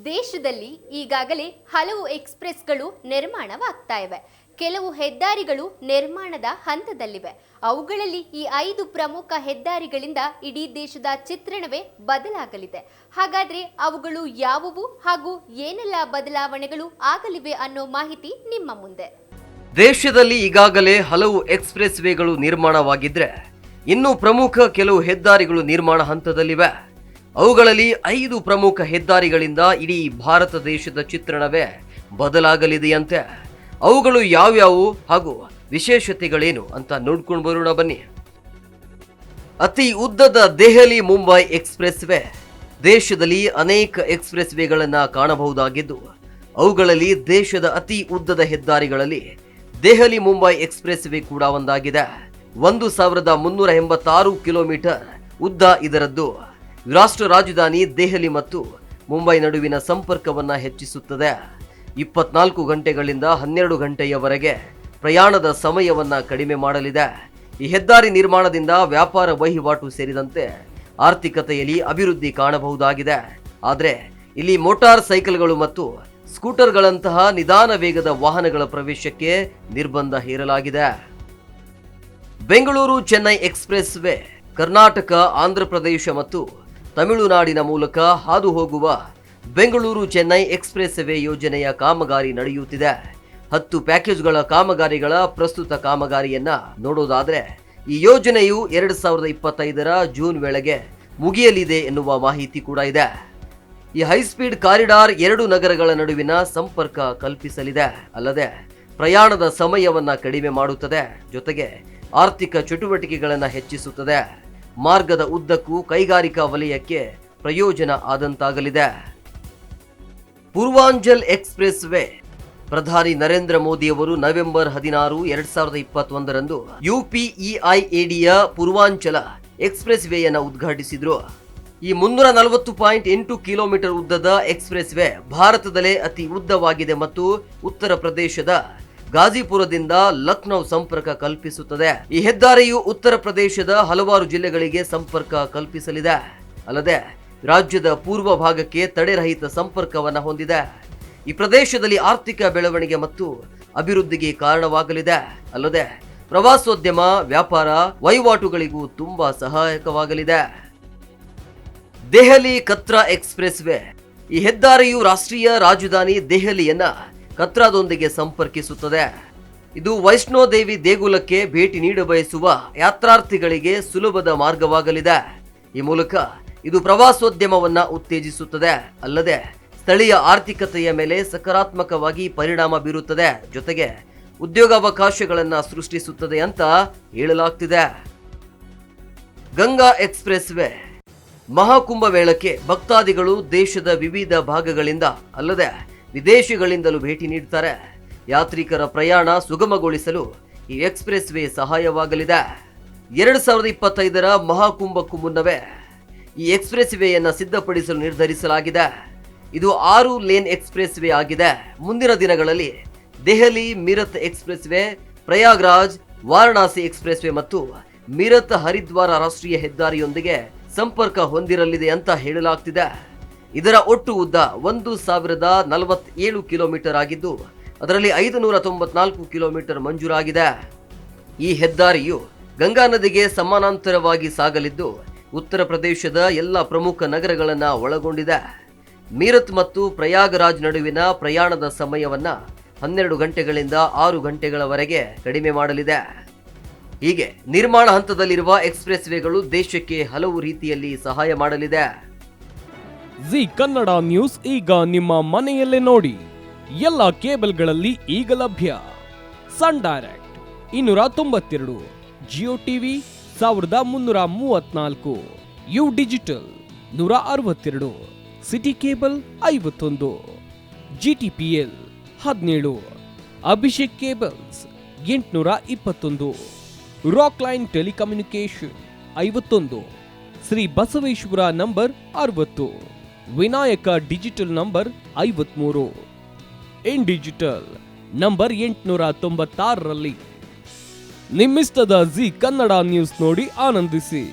ದೇಶದಲ್ಲಿ ಈಗಾಗಲೇ ಹಲವು ಎಕ್ಸ್‌ಪ್ರೆಸ್‌ಗಳು ನಿರ್ಮಾಣವಾಗ್ತಾ ಇವೆ. ಕೆಲವು ಹೆದ್ದಾರಿಗಳು ನಿರ್ಮಾಣದ ಹಂತದಲ್ಲಿವೆ. ಅವುಗಳಲ್ಲಿ ಈ 5 ಪ್ರಮುಖ ಹೆದ್ದಾರಿಗಳಿಂದ ಇಡೀ ದೇಶದ ಚಿತ್ರಣವೇ ಬದಲಾಗಲಿದೆ. ಹಾಗಾದ್ರೆ ಅವುಗಳು ಯಾವುವು ಹಾಗೂ ಏನೆಲ್ಲ ಬದಲಾವಣೆಗಳು ಆಗಲಿವೆ ಅನ್ನೋ ಮಾಹಿತಿ ನಿಮ್ಮ ಮುಂದೆ. ದೇಶದಲ್ಲಿ ಈಗಾಗಲೇ ಹಲವು ಎಕ್ಸ್‌ಪ್ರೆಸ್ ವೇಗಳು ನಿರ್ಮಾಣವಾಗಿದ್ರೆ ಇನ್ನು ಪ್ರಮುಖ ಕೆಲವು ಹೆದ್ದಾರಿಗಳು ನಿರ್ಮಾಣ ಹಂತದಲ್ಲಿವೆ. ಅವುಗಳಲ್ಲಿ 5 ಪ್ರಮುಖ ಹೆದ್ದಾರಿಗಳಿಂದ ಇಡೀ ಭಾರತ ದೇಶದ ಚಿತ್ರಣವೇ ಬದಲಾಗಲಿದೆಯಂತೆ. ಅವುಗಳು ಯಾವ್ಯಾವು ಹಾಗೂ ವಿಶೇಷತೆಗಳೇನು ಅಂತ ನೋಡ್ಕೊಂಡು ಬರೋಣ ಬನ್ನಿ. ಅತಿ ಉದ್ದದ ದೆಹಲಿ ಮುಂಬೈ ಎಕ್ಸ್‌ಪ್ರೆಸ್ ವೇ. ದೇಶದಲ್ಲಿ ಅನೇಕ ಎಕ್ಸ್‌ಪ್ರೆಸ್ ವೇಗಳನ್ನು ಕಾಣಬಹುದಾಗಿದ್ದು ಅವುಗಳಲ್ಲಿ ದೇಶದ ಅತಿ ಉದ್ದದ ಹೆದ್ದಾರಿಗಳಲ್ಲಿ ದೆಹಲಿ ಮುಂಬೈ ಎಕ್ಸ್‌ಪ್ರೆಸ್ ವೇ ಕೂಡ ಒಂದಾಗಿದೆ. 1386 ಕಿಲೋಮೀಟರ್ ಉದ್ದ ಇದರದ್ದು. ರಾಷ್ಟ್ರ ರಾಜಧಾನಿ ದೆಹಲಿ ಮತ್ತು ಮುಂಬೈ ನಡುವಿನ ಸಂಪರ್ಕವನ್ನ ಹೆಚ್ಚಿಸುತ್ತದೆ. 24 ಗಂಟೆಗಳಿಂದ 12 ಗಂಟೆಯವರೆಗೆ ಪ್ರಯಾಣದ ಸಮಯವನ್ನ ಕಡಿಮೆ ಮಾಡಲಿದೆ. ಈ ಹೆದ್ದಾರಿ ನಿರ್ಮಾಣದಿಂದ ವ್ಯಾಪಾರ ವಹಿವಾಟು ಸೇರಿದಂತೆ ಆರ್ಥಿಕತೆಯಲ್ಲಿ ಅಭಿವೃದ್ಧಿ ಕಾಣಬಹುದಾಗಿದೆ. ಆದರೆ ಇಲ್ಲಿ ಮೋಟಾರ್ ಸೈಕಲ್ಗಳು ಮತ್ತು ಸ್ಕೂಟರ್ಗಳಂತಹ ನಿಧಾನ ವೇಗದ ವಾಹನಗಳ ಪ್ರವೇಶಕ್ಕೆ ನಿರ್ಬಂಧ ಹೇರಲಾಗಿದೆ. ಬೆಂಗಳೂರು ಚೆನ್ನೈ ಎಕ್ಸ್‌ಪ್ರೆಸ್ ವೇ ಕರ್ನಾಟಕ, ಆಂಧ್ರಪ್ರದೇಶ ಮತ್ತು ತಮಿಳುನಾಡಿನ ಮೂಲಕ ಹಾದು ಹೋಗುವ ಬೆಂಗಳೂರು ಚೆನ್ನೈ ಎಕ್ಸ್‌ಪ್ರೆಸ್ ವೇ ಯೋಜನೆಯ ಕಾಮಗಾರಿ ನಡೆಯುತ್ತಿದೆ. 10 ಪ್ಯಾಕೇಜ್ಗಳ ಕಾಮಗಾರಿಗಳ ಪ್ರಸ್ತುತ ಕಾಮಗಾರಿಯನ್ನ ನೋಡೋದಾದ್ರೆ ಈ ಯೋಜನೆಯು 2025ರ ಜೂನ್ ವೇಳೆಗೆ ಮುಗಿಯಲಿದೆ ಎನ್ನುವ ಮಾಹಿತಿ ಕೂಡ ಇದೆ. ಈ ಹೈಸ್ಪೀಡ್ ಕಾರಿಡಾರ್ 2 ನಗರಗಳ ನಡುವಿನ ಸಂಪರ್ಕ ಕಲ್ಪಿಸಲಿದೆ. ಅಲ್ಲದೆ ಪ್ರಯಾಣದ ಸಮಯವನ್ನ ಕಡಿಮೆ ಮಾಡುತ್ತದೆ. ಜೊತೆಗೆ ಆರ್ಥಿಕ ಚಟುವಟಿಕೆಗಳನ್ನು ಹೆಚ್ಚಿಸುತ್ತದೆ. ಮಾರ್ಗದ ಉದ್ದಕ್ಕೂ ಕೈಗಾರಿಕಾ ವಲಯಕ್ಕೆ ಪ್ರಯೋಜನ ಆದಂತಾಗಲಿದೆ. Purvanchal express way. ಪ್ರಧಾನಿ ನರೇಂದ್ರ ಮೋದಿಯವರು ನವೆಂಬರ್ 16, 2021ರಂದು UPEIADಯ ಪೂರ್ವಾಂಚಲ ಎಕ್ಸ್‌ಪ್ರೆಸ್ ವೇಯನ್ನು ಉದ್ಘಾಟಿಸಿದ್ರು. ಈ 340.8 ಕಿಲೋಮೀಟರ್ ಉದ್ದದ ಎಕ್ಸ್‌ಪ್ರೆಸ್ ವೇ ಭಾರತದಲ್ಲೇ ಅತಿ ಉದ್ದವಾಗಿದೆ ಮತ್ತು ಉತ್ತರ ಪ್ರದೇಶದ ಗಾಜಿಪುರದಿಂದ ಲಕ್ನೌ ಸಂಪರ್ಕ ಕಲ್ಪಿಸುತ್ತದೆ. ಈ ಹೆದ್ದಾರಿಯು ಉತ್ತರ ಪ್ರದೇಶದ ಹಲವಾರು ಜಿಲ್ಲೆಗಳಿಗೆ ಸಂಪರ್ಕ ಕಲ್ಪಿಸಲಿದೆ. ಅಲ್ಲದೆ ರಾಜ್ಯದ ಪೂರ್ವ ಭಾಗಕ್ಕೆ ತಡೆರಹಿತ ಸಂಪರ್ಕವನ್ನ ಹೊಂದಿದೆ. ಈ ಪ್ರದೇಶದಲ್ಲಿ ಆರ್ಥಿಕ ಬೆಳವಣಿಗೆ ಮತ್ತು ಅಭಿವೃದ್ಧಿಗೆ ಕಾರಣವಾಗಲಿದೆ. ಅಲ್ಲದೆ ಪ್ರವಾಸೋದ್ಯಮ, ವ್ಯಾಪಾರ ವಹಿವಾಟುಗಳಿಗೂ ತುಂಬಾ ಸಹಾಯಕವಾಗಲಿದೆ. Delhi Katra express way. ಈ ಹೆದ್ದಾರಿಯು ರಾಷ್ಟ್ರೀಯ ರಾಜಧಾನಿ ದೆಹಲಿಯನ್ನ ಕತ್ರಾದೊಂದಿಗೆ ಸಂಪರ್ಕಿಸುತ್ತದೆ. ಇದು ವೈಷ್ಣೋದೇವಿ ದೇಗುಲಕ್ಕೆ ಭೇಟಿ ನೀಡಬಯಸುವ ಯಾತ್ರಾರ್ಥಿಗಳಿಗೆ ಸುಲಭದ ಮಾರ್ಗವಾಗಲಿದೆ. ಈ ಮೂಲಕ ಇದು ಪ್ರವಾಸೋದ್ಯಮವನ್ನ ಉತ್ತೇಜಿಸುತ್ತದೆ. ಅಲ್ಲದೆ ಸ್ಥಳೀಯ ಆರ್ಥಿಕತೆಯ ಮೇಲೆ ಸಕಾರಾತ್ಮಕವಾಗಿ ಪರಿಣಾಮ ಬೀರುತ್ತದೆ. ಜೊತೆಗೆ ಉದ್ಯೋಗಾವಕಾಶಗಳನ್ನ ಸೃಷ್ಟಿಸುತ್ತದೆ ಅಂತ ಹೇಳಲಾಗ್ತಿದೆ. Ganga expressway. ಮಹಾಕುಂಭಮೇಳಕ್ಕೆ ಭಕ್ತಾದಿಗಳು ದೇಶದ ವಿವಿಧ ಭಾಗಗಳಿಂದ ಅಲ್ಲದೆ ವಿದೇಶಗಳಿಂದಲೂ ಭೇಟಿ ನೀಡುತ್ತಾರೆ. ಯಾತ್ರಿಕರ ಪ್ರಯಾಣ ಸುಗಮಗೊಳಿಸಲು ಈ ಎಕ್ಸ್‌ಪ್ರೆಸ್ ವೇ ಸಹಾಯವಾಗಲಿದೆ. 2025ರ ಮಹಾಕುಂಭಕ್ಕೂ ಮುನ್ನವೇ ಈ ಎಕ್ಸ್‌ಪ್ರೆಸ್ ವೇಯನ್ನು ಸಿದ್ಧಪಡಿಸಲು ನಿರ್ಧರಿಸಲಾಗಿದೆ. ಇದು 6 ಲೇನ್ ಎಕ್ಸ್‌ಪ್ರೆಸ್ ವೇ ಆಗಿದೆ. ಮುಂದಿನ ದಿನಗಳಲ್ಲಿ Delhi Meerut express way, Prayagraj Varanasi express way ಮತ್ತು ಮೀರತ್ ಹರಿದ್ವಾರ ರಾಷ್ಟ್ರೀಯ ಹೆದ್ದಾರಿಯೊಂದಿಗೆ ಸಂಪರ್ಕ ಹೊಂದಿರಲಿದೆ ಅಂತ ಹೇಳಲಾಗ್ತಿದೆ. ಇದರ ಒಟ್ಟು ಉದ್ದ 1047 ಕಿಲೋಮೀಟರ್ ಆಗಿದ್ದು ಅದರಲ್ಲಿ 594 ಕಿಲೋಮೀಟರ್ ಮಂಜೂರಾಗಿದೆ. ಈ ಹೆದ್ದಾರಿಯು ಗಂಗಾ ನದಿಗೆ ಸಮಾನಾಂತರವಾಗಿ ಸಾಗಲಿದ್ದು ಉತ್ತರ ಪ್ರದೇಶದ ಎಲ್ಲ ಪ್ರಮುಖ ನಗರಗಳನ್ನ ಒಳಗೊಂಡಿದೆ. ಮೀರತ್ ಮತ್ತು ಪ್ರಯಾಗರಾಜ್ ನಡುವಿನ ಪ್ರಯಾಣದ ಸಮಯವನ್ನ 12 ಗಂಟೆಗಳಿಂದ 6 ಗಂಟೆಗಳವರೆಗೆ ಕಡಿಮೆ ಮಾಡಲಿದೆ. ಹೀಗೆ ನಿರ್ಮಾಣ ಹಂತದಲ್ಲಿರುವ ಎಕ್ಸ್‌ಪ್ರೆಸ್ ವೇಗಳು ದೇಶಕ್ಕೆ ಹಲವು ರೀತಿಯಲ್ಲಿ ಸಹಾಯ ಮಾಡಲಿದೆ. ಜಿ ಕನ್ನಡ ನ್ಯೂಸ್ ಈಗ ನಿಮ್ಮ ಮನೆಯಲ್ಲೇ ನೋಡಿ. ಎಲ್ಲ ಕೇಬಲ್ಗಳಲ್ಲಿ ಈಗ ಲಭ್ಯ. Sun Direct 292, Jio TV 1334, U Digital 162, City Cable 51, GTPL 17, Abhishek Cables 821, Rock Line Telecommunication 51, Shri Basaveshwara number 60, Vinayaka Digital number 53, In Digital number 896ರಲ್ಲಿ. ನಿಮ್ಮಿಸ್ತದ ಜಿ ಕನ್ನಡ ನ್ಯೂಸ್ ನೋಡಿ ಆನಂದಿಸಿ.